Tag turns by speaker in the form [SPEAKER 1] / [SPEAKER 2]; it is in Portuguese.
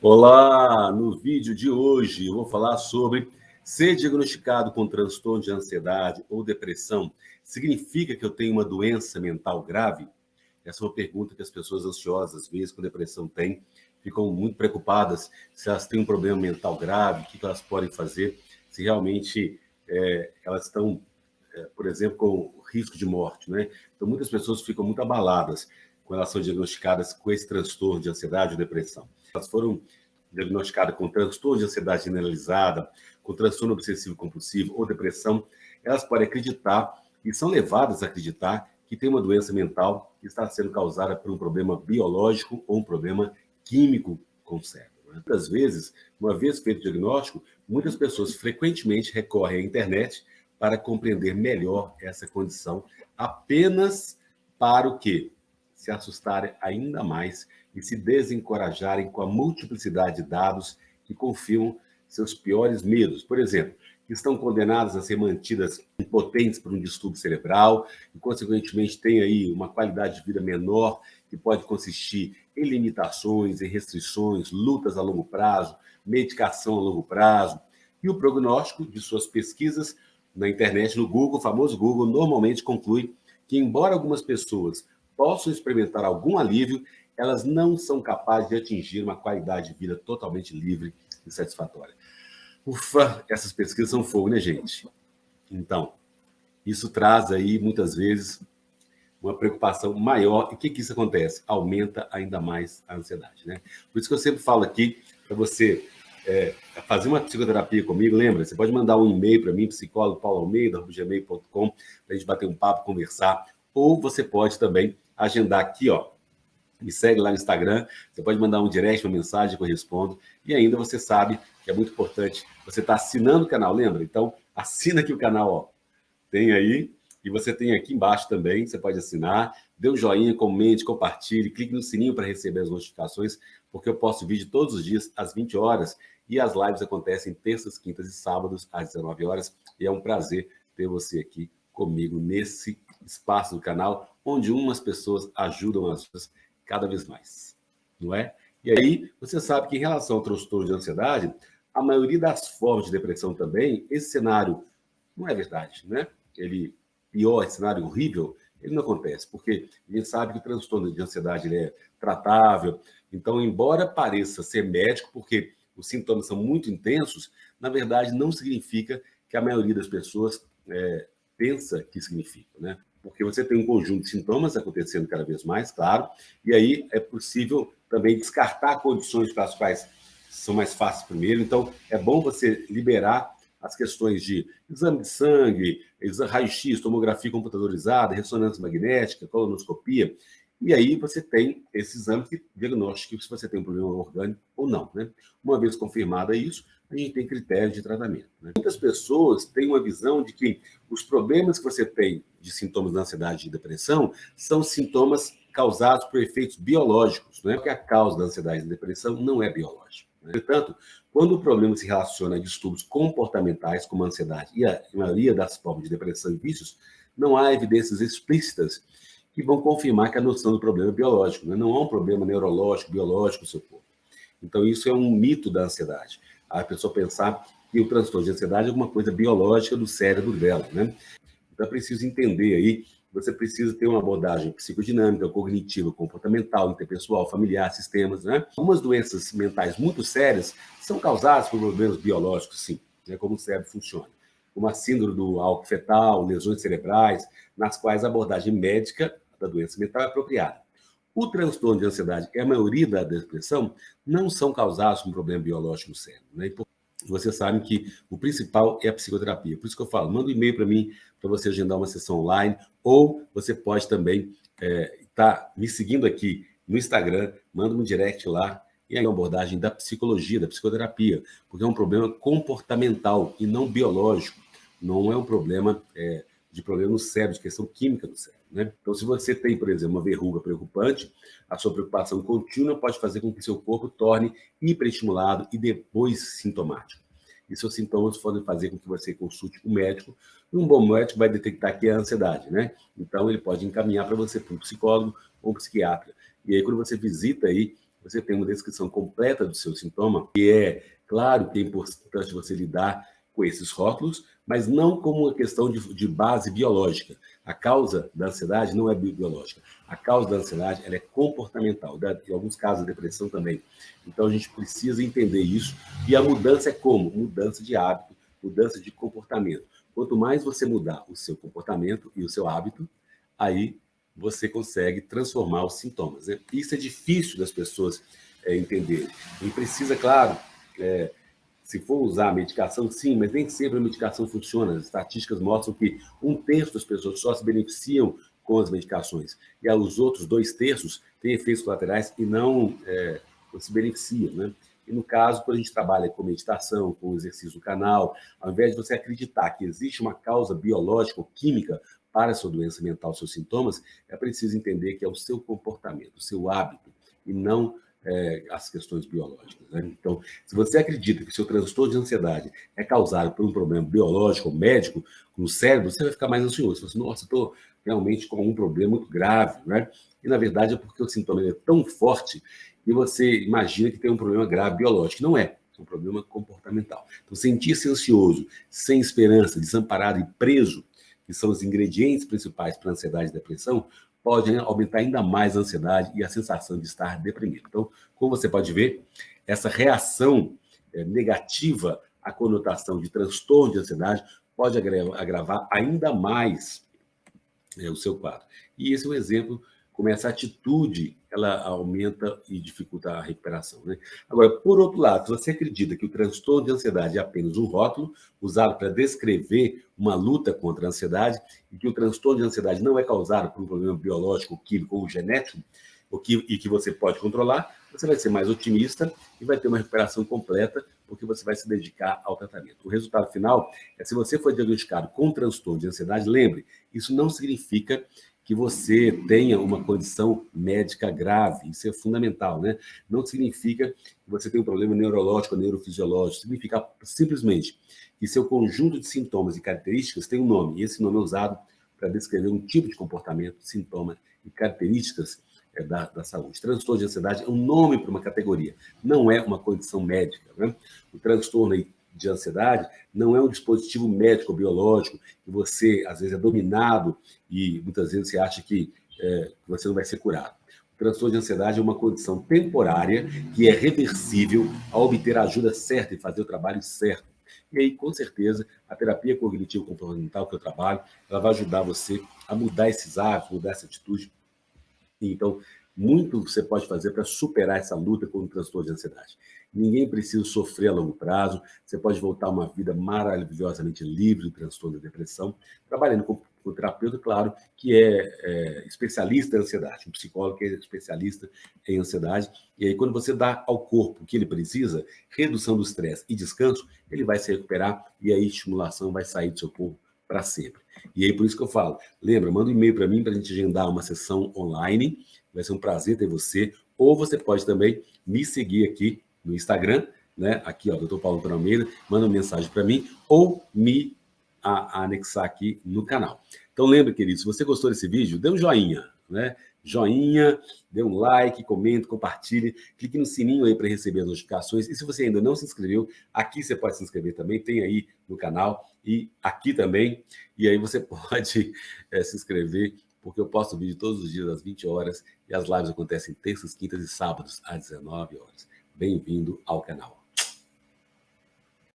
[SPEAKER 1] Olá! No vídeo de hoje eu vou falar sobre ser diagnosticado com transtorno de ansiedade ou depressão significa que eu tenho uma doença mental grave? Essa é uma pergunta que as pessoas ansiosas, às vezes, com depressão têm, ficam muito preocupadas se elas têm um problema mental grave, o que elas podem fazer, se realmente elas estão, por exemplo, com risco de morte, né? Então, muitas pessoas ficam muito abaladas quando elas são diagnosticadas com esse transtorno de ansiedade ou depressão. Elas foram diagnosticadas com transtorno de ansiedade generalizada, com transtorno obsessivo compulsivo ou depressão, elas podem acreditar e são levadas a acreditar que tem uma doença mental que está sendo causada por um problema biológico ou um problema químico com o cérebro. Muitas vezes, uma vez feito o diagnóstico, muitas pessoas frequentemente recorrem à internet para compreender melhor essa condição, apenas para o quê? Se assustarem ainda mais e se desencorajarem com a multiplicidade de dados que confirmam seus piores medos. Por exemplo, que estão condenadas a ser mantidas impotentes por um distúrbio cerebral e, consequentemente, têm aí uma qualidade de vida menor, que pode consistir em limitações, em restrições, lutas a longo prazo, medicação a longo prazo. E o prognóstico de suas pesquisas na internet, no Google, o famoso Google, normalmente conclui que, embora algumas pessoas possam experimentar algum alívio, elas não são capazes de atingir uma qualidade de vida totalmente livre e satisfatória. Ufa, essas pesquisas são fogo, né, gente? Então, isso traz aí, muitas vezes, uma preocupação maior. E o que isso acontece? Aumenta ainda mais a ansiedade, né? Por isso que eu sempre falo aqui, para você fazer uma psicoterapia comigo, lembra, você pode mandar um e-mail para mim, psicólogo.pauloalmeida@gmail.com, para a gente bater um papo, conversar. Ou você pode também agendar aqui, ó, me segue lá no Instagram, você pode mandar um direct, uma mensagem que eu respondo. E ainda você sabe que é muito importante, você está assinando o canal, lembra? Então, assina aqui o canal, ó. Tem aí, e você tem aqui embaixo também, você pode assinar, dê um joinha, comente, compartilhe, clique no sininho para receber as notificações, porque eu posto vídeo todos os dias às 20 horas e as lives acontecem terças, quintas e sábados às 19 horas. E é um prazer ter você aqui comigo nesse espaço do canal, onde umas pessoas ajudam as outras cada vez mais, não é? E aí, você sabe que em relação ao transtorno de ansiedade, a maioria das formas de depressão também, esse cenário não é verdade, né? Ele pior, esse cenário horrível, ele não acontece, porque a gente sabe que o transtorno de ansiedade ele é tratável. Então, embora pareça ser médico, porque os sintomas são muito intensos, na verdade não significa que a maioria das pessoas pensa que significa, né? Porque você tem um conjunto de sintomas acontecendo cada vez mais, claro, e aí é possível também descartar condições para as quais são mais fáceis primeiro. Então, é bom você liberar as questões de exame de sangue, raio-x, tomografia computadorizada, ressonância magnética, colonoscopia, e aí você tem esse exame que diagnostica se você tem um problema orgânico ou não, né? Uma vez confirmada isso, a gente tem critérios de tratamento, né? Muitas pessoas têm uma visão de que os problemas que você tem de sintomas de ansiedade e depressão são sintomas causados por efeitos biológicos, não é? Porque a causa da ansiedade e depressão não é biológica. Portanto, quando o problema se relaciona a distúrbios comportamentais, como a ansiedade e a maioria das formas de depressão e vícios, não há evidências explícitas que vão confirmar que a noção do problema é biológico, né? Não há um problema neurológico, biológico no seu corpo. Então, isso é um mito da ansiedade. A pessoa pensar que o transtorno de ansiedade é alguma coisa biológica do cérebro dela, né? Então, é preciso entender aí, você precisa ter uma abordagem psicodinâmica, cognitiva, comportamental, interpessoal, familiar, sistemas, né? Algumas doenças mentais muito sérias são causadas por problemas biológicos, sim, né? Como o cérebro funciona. Como a síndrome do álcool fetal, lesões cerebrais, nas quais a abordagem médica da doença mental é apropriada. O transtorno de ansiedade e a maioria da depressão não são causados por um problema biológico no cérebro, né? Você sabe que o principal é a psicoterapia. Por isso que eu falo, manda um e-mail para mim, para você agendar uma sessão online, ou você pode também estar me seguindo aqui no Instagram, manda um direct lá, e aí uma abordagem da psicologia, da psicoterapia, porque é um problema comportamental e não biológico. Não é um problema de problema no cérebro, de questão química do cérebro, né? Então, se você tem, por exemplo, uma verruga preocupante, a sua preocupação contínua pode fazer com que seu corpo torne hiperestimulado e depois sintomático. E seus sintomas podem fazer com que você consulte um médico, e um bom médico vai detectar que é a ansiedade, né? Então, ele pode encaminhar para você para um psicólogo ou um psiquiatra. E aí, quando você visita aí você tem uma descrição completa do seu sintoma, e é claro que é importante você lidar com esses rótulos, mas não como uma questão de base biológica. A causa da ansiedade não é biológica. A causa da ansiedade ela é comportamental, em alguns casos, a depressão também. Então, a gente precisa entender isso. E a mudança é como? Mudança de hábito, mudança de comportamento. Quanto mais você mudar o seu comportamento e o seu hábito, aí você consegue transformar os sintomas. Né? Isso é difícil das pessoas entenderem. E precisa, claro, se for usar a medicação, sim, mas nem sempre a medicação funciona. As estatísticas mostram que 1/3 das pessoas só se beneficiam com as medicações. E os outros 2/3 têm efeitos colaterais e não se beneficiam. Né? E no caso, quando a gente trabalha com meditação, com exercício do canal, ao invés de você acreditar que existe uma causa biológica ou química para a sua doença mental, seus sintomas, é preciso entender que é o seu comportamento, o seu hábito, e não as questões biológicas. Né? Então, se você acredita que o seu transtorno de ansiedade é causado por um problema biológico ou médico no cérebro, você vai ficar mais ansioso. Você vai dizer, nossa, estou realmente com um problema muito grave. Né? E, na verdade, é porque o sintoma é tão forte que você imagina que tem um problema grave biológico. Não é. É um problema comportamental. Então, sentir-se ansioso, sem esperança, desamparado e preso, que são os ingredientes principais para a ansiedade e depressão, pode aumentar ainda mais a ansiedade e a sensação de estar deprimido. Então, como você pode ver, essa reação negativa à conotação de transtorno de ansiedade pode agravar ainda mais o seu quadro. E esse é um exemplo como essa atitude ela aumenta e dificulta a recuperação. Né? Agora, por outro lado, se você acredita que o transtorno de ansiedade é apenas um rótulo usado para descrever uma luta contra a ansiedade e que o transtorno de ansiedade não é causado por um problema biológico, químico ou genético, e que você pode controlar, você vai ser mais otimista e vai ter uma recuperação completa, porque você vai se dedicar ao tratamento. O resultado final é, se você for diagnosticado com transtorno de ansiedade, lembre, isso não significa que você tenha uma condição médica grave, isso é fundamental, né? Não significa que você tem um problema neurológico ou neurofisiológico, significa simplesmente que seu conjunto de sintomas e características tem um nome, e esse nome é usado para descrever um tipo de comportamento, sintoma e características da saúde. Transtorno de ansiedade é um nome para uma categoria, não é uma condição médica. Né? O transtorno de ansiedade não é um dispositivo médico ou biológico que você, às vezes, é dominado e muitas vezes você acha que você não vai ser curado. O transtorno de ansiedade é uma condição temporária que é reversível ao obter a ajuda certa e fazer o trabalho certo. E aí, com certeza, a terapia cognitivo-comportamental que eu trabalho, ela vai ajudar você a mudar esses hábitos, mudar essa atitude. Então, muito você pode fazer para superar essa luta contra o transtorno de ansiedade. Ninguém precisa sofrer a longo prazo. Você pode voltar a uma vida maravilhosamente livre do transtorno da depressão, trabalhando com o terapeuta, claro, que é especialista em ansiedade, um psicólogo que é especialista em ansiedade. E aí, quando você dá ao corpo o que ele precisa, redução do estresse e descanso, ele vai se recuperar e aí a estimulação vai sair do seu corpo para sempre. E aí, por isso que eu falo, lembra, manda um e-mail para mim para a gente agendar uma sessão online, vai ser um prazer ter você, ou você pode também me seguir aqui no Instagram, né? Aqui, ó, Dr. Paulo Antônio Almeida, manda uma mensagem para mim, ou me anexar aqui no canal. Então, lembra, querido, se você gostou desse vídeo, dê um joinha, né? Joinha, dê um like, comente, compartilhe, clique no sininho aí para receber as notificações. E se você ainda não se inscreveu, aqui você pode se inscrever também, tem aí no canal e aqui também. E aí você pode se inscrever, porque eu posto vídeo todos os dias às 20 horas e as lives acontecem terças, quintas e sábados às 19 horas. Bem-vindo ao canal.